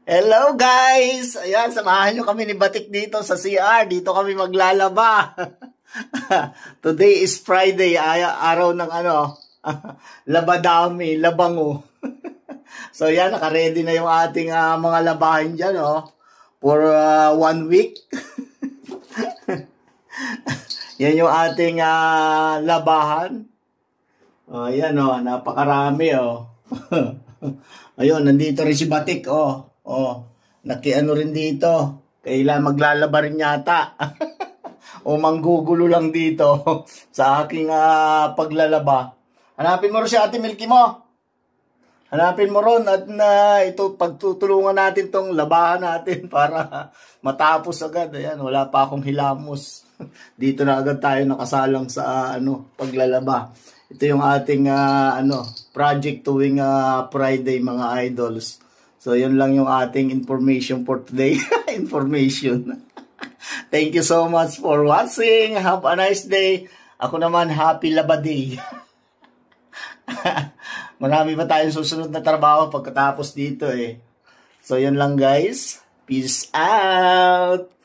Hello guys! Ayan, samahan nyo kami ni Batik dito sa CR. Dito kami maglalaba. Today is Friday, araw ng labadami, labango. So yan, naka-ready na yung ating mga labahin dyan, for 1 week. Yan yung ating labahan. Yan napakarami Ayun, nandito rin si Batik, nakiano rin dito. Kailan maglalaba rin yata. O manggugulo lang dito sa aking paglalaba. Hanapin mo rin si Ate Milky mo. Hanapin mo ron at ito pagtutulungan natin tong labahan natin para matapos agad. Ayan, wala pa akong hilamos. Dito na agad tayo nakasalang sa paglalaba. Ito yung ating project tuwing Friday mga idols. So yun lang yung ating information for today. Information. Thank you so much for watching. Have a nice day. Ako naman, happy Laba Day. Marami pa tayong susunod na trabaho pagkatapos dito So yun lang guys. Peace out.